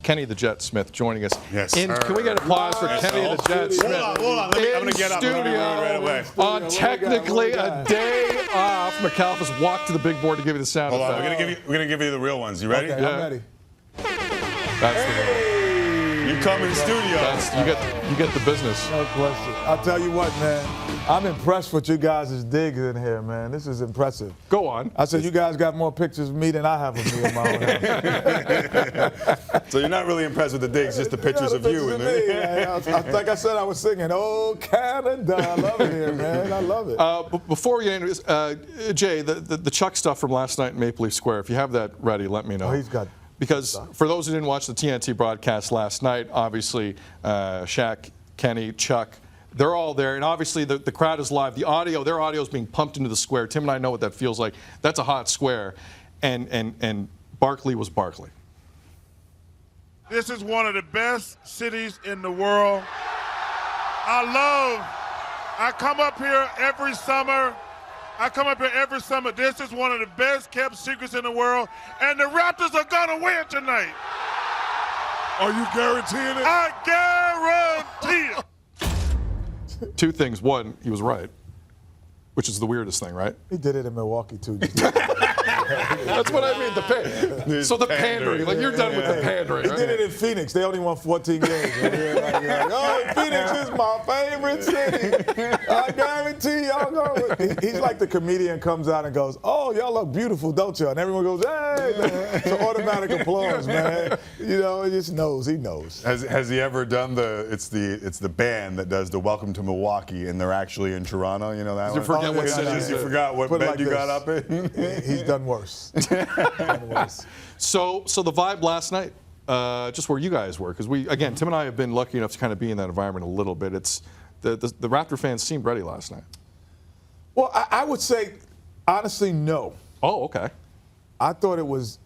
Kenny the Jet Smith joining us. Yes, Can we get applause for Kenny the Jet Smith? Hold on. I'm going to get up. I'm going to be right away. On technically a day off, McAlpha's walked to the big board to give you the sound Hold on. effect. We're going to give you the real ones. You ready? Okay, Yeah. I'm ready. That's the one. You come in the studio. You get the business. No question. I'll tell you what, man. I'm impressed with you guys' digs in here, man. This is impressive. Go on. I said you guys got more pictures of me than I have of me in my own house. So you're not really impressed with the digs, just the pictures of you. In there. Like I said, I was singing, "Oh Canada," I love it here, man. I love it. Before we get into this, Jay, the Chuck stuff from last night in Maple Leaf Square, if you have that ready, let me know. Oh, he's got. Because for those who didn't watch the TNT broadcast last night, obviously Shaq, Kenny, Chuck, they're all there, and obviously the crowd is live. Their audio is being pumped into the square. Tim and I know what that feels like. That's a hot square, and Barkley was Barkley. This is one of the best cities in the world. I come up here every summer. This is one of the best kept secrets in the world, and the Raptors are gonna win tonight. Are you guaranteeing it? I guarantee it. Two things. One, he was right, which is the weirdest thing, right? He did it in Milwaukee too. That's what I mean. The pandering. Like you're done with the pandering. He Right? did it in Phoenix. They only won 14 games. And you're like, oh, Phoenix is my favorite city. I guarantee y'all go. He's like the comedian comes out and goes, oh, y'all look beautiful, don't you? And everyone goes, hey. It's an automatic applause, man. You know, he just knows. He knows. Has he ever done it's the band that does the Welcome to Milwaukee, and they're actually in Toronto? You know that You one? forget what city You forgot what bed you got up in? He's done worse. So the vibe last night, just where you guys were, because Tim and I have been lucky enough to kind of be in that environment a little bit. It's the Raptor fans seemed ready last night. Well, I would say, honestly, no. Oh, okay. I thought it was,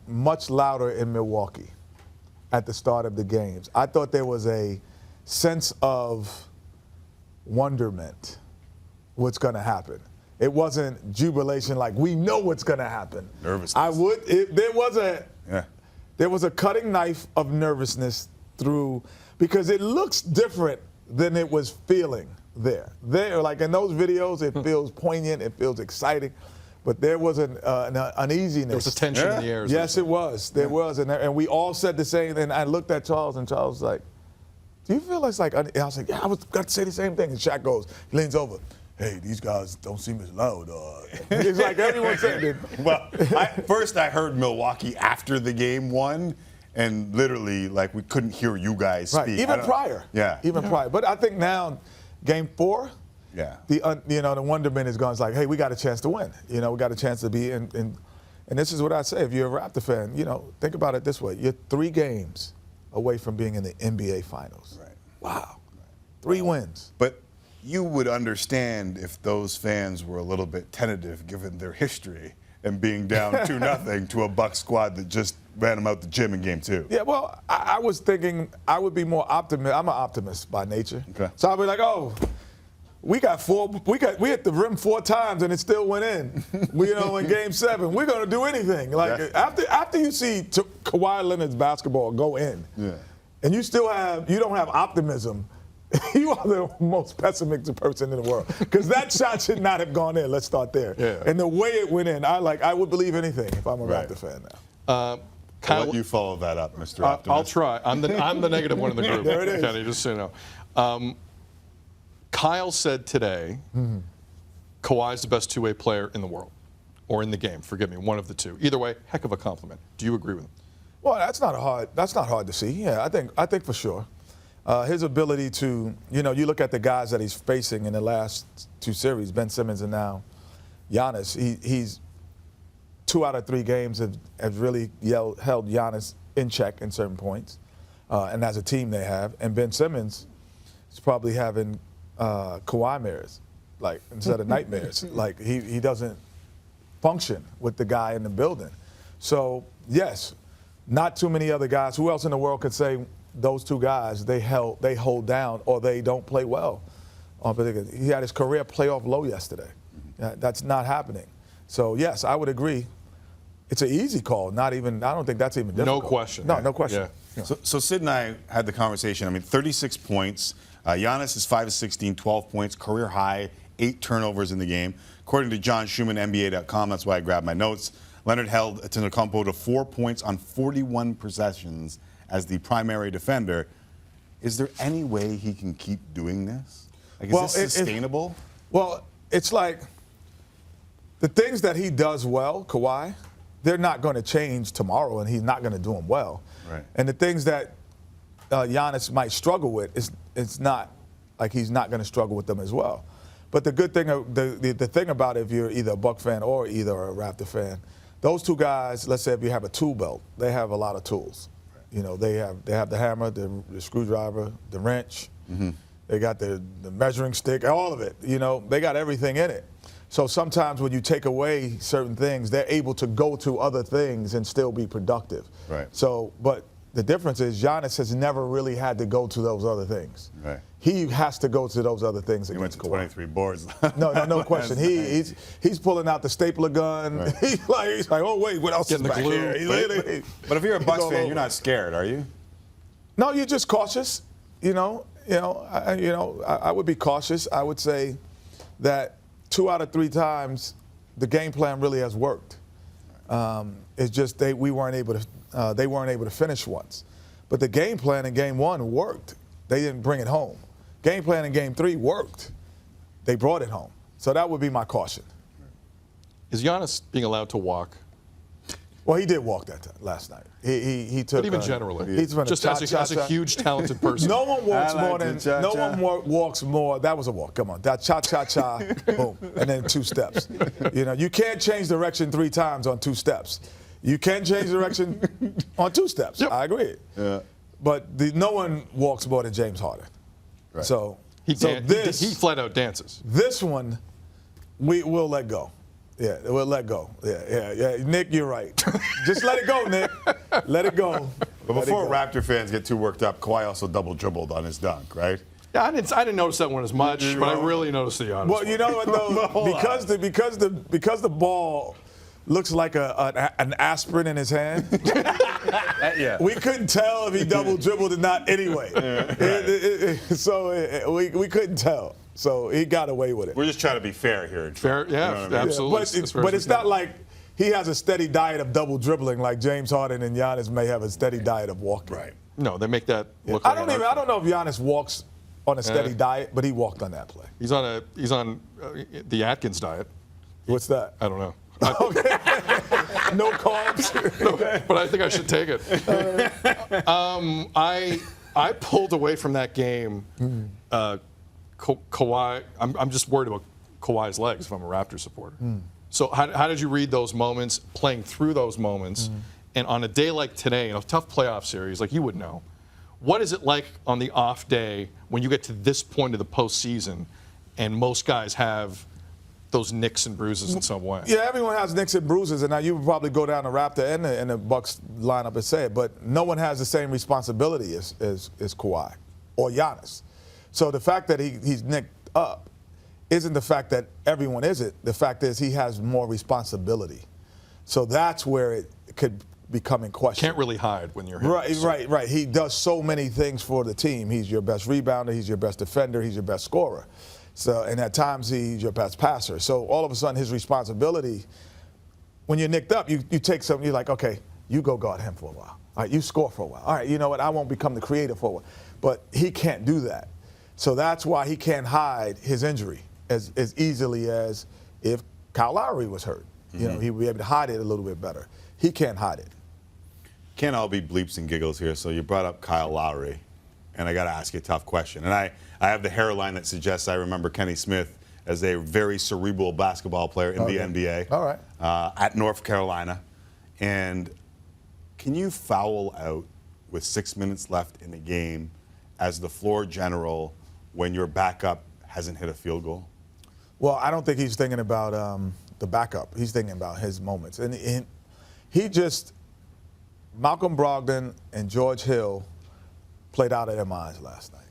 much louder in Milwaukee at the start of the games. I thought there was a sense of wonderment what's going to happen. It wasn't jubilation like we know what's going to happen. Nervousness. There was a cutting knife of nervousness through, because it looks different than it was feeling there. Like in those videos, it feels poignant, it feels exciting, but there was an uneasiness. There was a tension in the air. Yes, it was. There was, and we all said the same thing. I looked at Charles, and Charles was like, "Do you feel like?" And I was like, "Yeah, I was got to say the same thing." And Shaq goes, he leans over. Hey, these guys don't seem as loud. It's like everyone said it. Well, first I heard Milwaukee after the game won, and literally, like, we couldn't hear you guys speak. Right. Even prior. Yeah. Even prior. But I think now, Game 4, the wonderment is gone. It's like, hey, we got a chance to win. We got a chance to be in. And this is what I say. If you're a Raptor fan, think about it this way. You're 3 games away from being in the NBA Finals. Right. Wow. 3 wins. But you would understand if those fans were a little bit tentative given their history and being down 2-0 to a Bucks squad that just ran them out the gym in Game 2. Yeah, well, I was thinking I would be more optimistic. I'm an optimist by nature. Okay. So I'll be like, oh, we hit the rim 4 times and it still went in. In Game 7, we're going to do anything. Like after you see Kawhi Leonard's basketball go in, and you don't have optimism. You are the most pessimistic person in the world, because that shot should not have gone in. Let's start there. Yeah. And the way it went in, I would believe anything if I'm a Raptor fan now. I'll let you follow that up, Mr. Optimist. I'll try. I'm the negative one in the group. There it is. Kenny, just so you know. Kyle said today, Kawhi's the best two-way player in the world, or in the game. Forgive me, one of the two. Either way, heck of a compliment. Do you agree with him? Well, that's not hard to see. Yeah, I think for sure. His ability to, you look at the guys that he's facing in the last 2 series, Ben Simmons and now Giannis, he's 2 out of 3 games have really held Giannis in check in certain points. And as a team they have. And Ben Simmons is probably having Kawhi mares, like, instead of nightmares. Like, he doesn't function with the guy in the building. So, yes, not too many other guys. Who else in the world could say those 2 guys, they hold down or they don't play well? He had his career playoff low yesterday. That's not happening. So, yes, I would agree. It's an easy call. I don't think that's even difficult. No question. No question. Yeah. So Sid and I had the conversation. I mean, 36 points. Giannis is 5 of 16, 12 points, career high, 8 turnovers in the game. According to John Schumann, NBA.com, that's why I grabbed my notes, Leonard held Antetokounmpo to 4 points on 41 possessions as the primary defender. Is there any way he can keep doing this? Like, is this sustainable? Well, it's like the things that he does well, Kawhi, they're not going to change tomorrow, and he's not going to do them well. Right. And the things that Giannis might struggle with, it's not like he's not going to struggle with them as well. But the good thing, the thing about it, if you're either a Buck fan or either a Raptor fan, those two guys, let's say if you have a tool belt, they have a lot of tools. You know, they have the hammer, the screwdriver, the wrench. Mm-hmm. They got the measuring stick, all of it. You know, they got everything in it. So sometimes when you take away certain things, they're able to go to other things and still be productive. Right. So, but the difference is Giannis has never really had to go to those other things. Right. He has to go to those other things. He went to 23 boards. No question. He's pulling out the stapler gun. Right. He's like, oh wait, what else is back here? But if you're a Bucks fan, you're not scared, are you? No, you're just cautious. I would be cautious. I would say that 2 out of 3 times the game plan really has worked. It's just they weren't able to finish once. But the game plan in game 1 worked. They didn't bring it home. Game plan in game 3 worked. They brought it home. So that would be my caution. Is Giannis being allowed to walk? Well, he did walk that time, last night. He took. But even generally, he's just as a huge talented person. No one walks more. That was a walk. Come on, that cha-cha-cha, boom, and then 2 steps. You know, you can't change direction 3 times on 2 steps. You can change direction on 2 steps. Yep. I agree. Yeah. But no one walks more than James Harden. Right. So he flat out dances. This one, we'll let go. Yeah, we'll let go. Yeah. Nick, you're right. Just let it go, Nick. Let it go. But before Raptor fans get too worked up, Kawhi also double dribbled on his dunk, right? Yeah, I didn't notice that one as much, but I really noticed the Giannis. Well, you know what though, because the ball looks like an aspirin in his hand. Yeah. We couldn't tell if he double dribbled or not anyway. So we couldn't tell. So he got away with it. We're just trying to be fair here. Fair, yeah, you know absolutely. Yeah, but it's not like he has a steady diet of double dribbling like James Harden and Giannis may have a steady diet of walking. Right. No, they make that look like I don't know if Giannis walks on a steady diet, but he walked on that play. He's on the Atkins diet. What's that? I don't know. Okay. No carbs. Okay. But I think I should take it. I pulled away from that game. Kawhi, I'm just worried about Kawhi's legs if I'm a Raptors supporter. So how did you read those moments, playing through those moments, and on a day like today, in a tough playoff series, like you would know, what is it like on the off day when you get to this point of the postseason and most guys have those nicks and bruises in some way? Yeah, everyone has nicks and bruises, and now you would probably go down the Raptor and the Bucks lineup and say it, but no one has the same responsibility as Kawhi or Giannis. So the fact that he's nicked up isn't the fact that everyone isn't. The fact is he has more responsibility. So that's where it could become in question. Can't really hide when you're him. Right. He does so many things for the team. He's your best rebounder. He's your best defender. He's your best scorer. So, and at times he's your best passer. So all of a sudden his responsibility, when you're nicked up, you take something, you're like, okay, you go guard him for a while. All right, you score for a while. All right, you know what, I won't become the creator for a while. But he can't do that. So that's why he can't hide his injury as easily as if Kyle Lowry was hurt. You know, he would be able to hide it a little bit better. He can't hide it. Can't all be bleeps and giggles here. So you brought up Kyle Lowry, and I got to ask you a tough question. And I have the hairline that suggests I remember Kenny Smith as a very cerebral basketball player in the NBA. All right. At North Carolina. And can you foul out with 6 minutes left in the game as the floor general when your backup hasn't hit a field goal? Well, I don't think he's thinking about the backup. He's thinking about his moments. And Malcolm Brogdon and George Hill played out of their minds last night.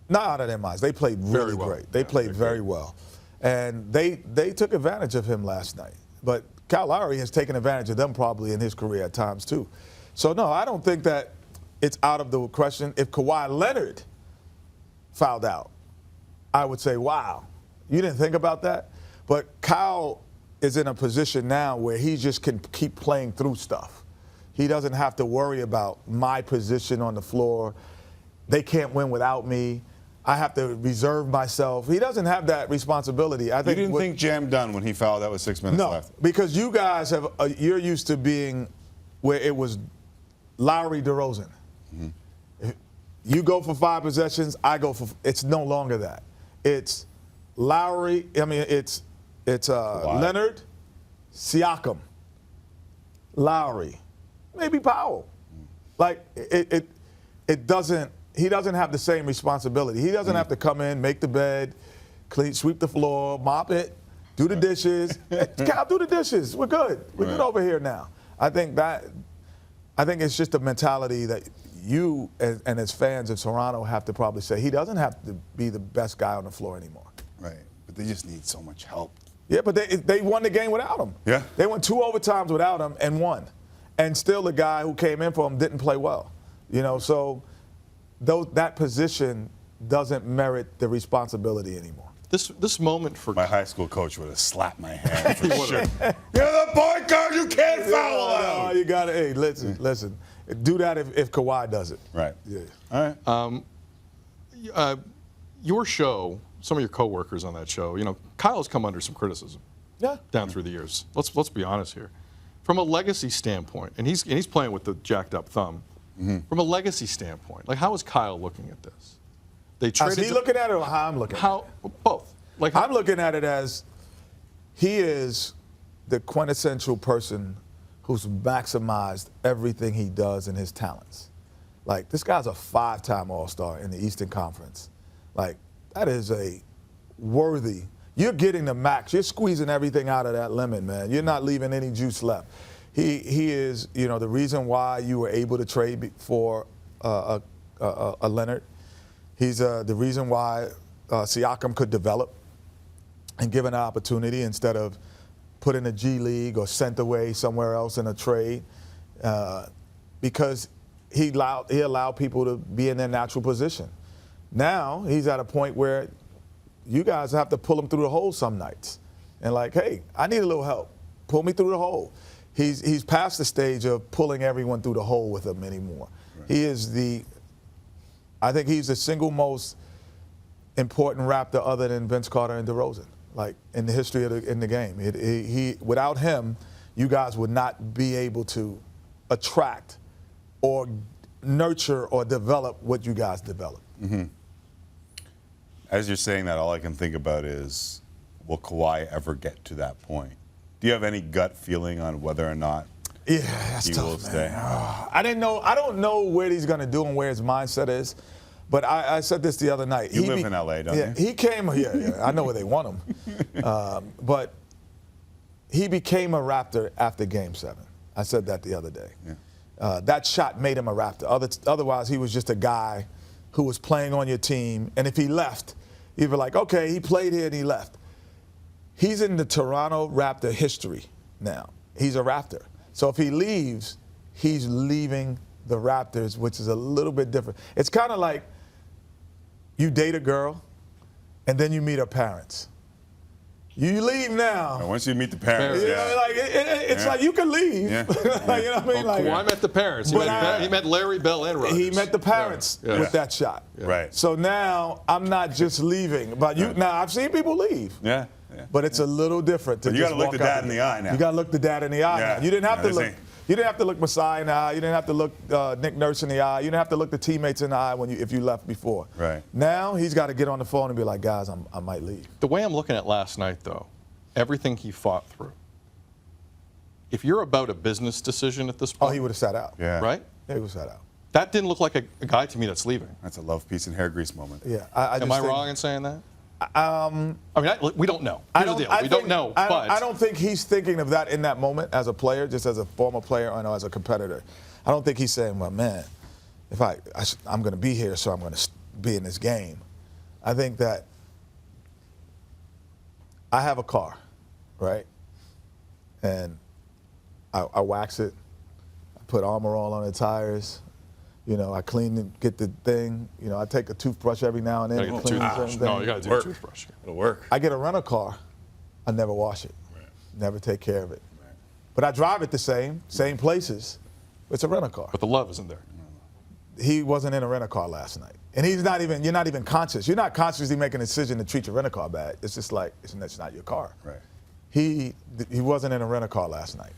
Not out of their minds. They played really great. They played very well. And they took advantage of him last night. But Kyle Lowry has taken advantage of them probably in his career at times too. So, no, I don't think that it's out of the question. If Kawhi Leonard fouled out, I would say, wow, you didn't think about that? But Kyle is in a position now where he just can keep playing through stuff. He doesn't have to worry about my position on the floor. They can't win without me. I have to reserve myself. He doesn't have that responsibility. I think You didn't think Jam done when he fouled out with 6 minutes left? No, because you guys have you're used to being where it was Lowry, DeRozan. Mm-hmm. You go for 5 possessions, I go for. It's no longer that. It's Lowry. I mean, it's Leonard, Siakam, Lowry, maybe Powell. Like it doesn't. He doesn't have the same responsibility. He doesn't have to come in, make the bed, clean, sweep the floor, mop it, do the dishes. Cal, do the dishes. We're good. We're good over here now. I think it's just a mentality that you and as fans of Toronto have to probably say he doesn't have to be the best guy on the floor anymore. Right. But they just need so much help. Yeah, but they won the game without him. Yeah. They won 2 overtimes without him and won. And still the guy who came in for him didn't play well. So that position doesn't merit the responsibility anymore. This moment for My high school coach would have slapped my hand for sure. You're the point guard. You can't foul out. No, you got to. Hey, listen. Do that if Kawhi does it. Right. Yeah. All right. your show, some of your coworkers on that show, Kyle's come under some criticism. Yeah. Down through the years. Let's be honest here. From a legacy standpoint, and he's playing with the jacked up thumb. Mm-hmm. From a legacy standpoint, how is Kyle looking at this? They traded. Is he looking at it or how I'm looking at it? Both. I'm looking at it as he is the quintessential person who's maximized everything he does and his talents. This guy's a 5-time All-Star in the Eastern Conference. That is a worthy. You're getting the max. You're squeezing everything out of that lemon, man. You're not leaving any juice left. He is, the reason why you were able to trade for a Leonard. He's the reason why Siakam could develop and given an opportunity instead of put in a G League or sent away somewhere else in a trade, because he allowed people to be in their natural position. Now he's at a point where you guys have to pull him through the hole some nights, and hey, I need a little help. Pull me through the hole. He's past the stage of pulling everyone through the hole with him anymore. Right. I think he's the single most important Raptor other than Vince Carter and DeRozan, in the history of the game. Without him, you guys would not be able to attract or nurture or develop what you guys develop. Mm-hmm. As you're saying that, all I can think about is, will Kawhi ever get to that point? Do you have any gut feeling on whether or not he will stay? I don't know what he's going to do and where his mindset is. But I said this the other night. You live in L.A., don't you? He came. Yeah. I know where they want him. But he became a Raptor after Game 7. I said that the other day. Yeah. That shot made him a Raptor. Otherwise, he was just a guy who was playing on your team. And if he left, you'd be like, okay, he played here and he left. He's in the Toronto Raptor history now. He's a Raptor. So if he leaves, he's leaving the Raptors, which is a little bit different. It's kind of like you date a girl, and then you meet her parents. You leave now. And once you meet the parents, it's like you can leave. Yeah. You know what I mean? I met the parents. He met Larry, Bell, and Rodgers. He met the parents with that shot. Yeah. Right. So now I'm not just leaving, but now I've seen people leave. Yeah. But it's a little different. You got to look the dad in the eye now. You got to look the dad in the eye now. You didn't have to look. You didn't have to look Masai in the eye. You didn't have to look Nick Nurse in the eye. You didn't have to look the teammates in the eye if you left before. Right. Now he's got to get on the phone and be like, guys, I might leave. The way I'm looking at last night, though, everything he fought through. If you're about a business decision at this point, he would have sat out. Yeah. Right? Yeah, he would have sat out. That didn't look like a guy to me that's leaving. That's a love, peace, and hair grease moment. Yeah. Am I wrong in saying that? We don't know. We don't know. I don't think he's thinking of that in that moment as a player, just as a former player or as a competitor. I don't think he's saying, well, man, if I'm going to be here, so I'm going to be in this game. I think that I have a car, right? And I wax it. I put Armor All on the tires. I clean and get the thing. I take a toothbrush every now and then Gotta and get the clean toothbrush. certain No, things. you got to do the toothbrush. It'll work. I get a rental car. I never wash it. Never take care of it. But I drive it the same places. It's a rental car. But the love isn't there. He wasn't in a rental car last night. And you're not even conscious. You're not consciously making a decision to treat your rental car bad. It's just like, it's not your car. Right. He wasn't in a rental car last night.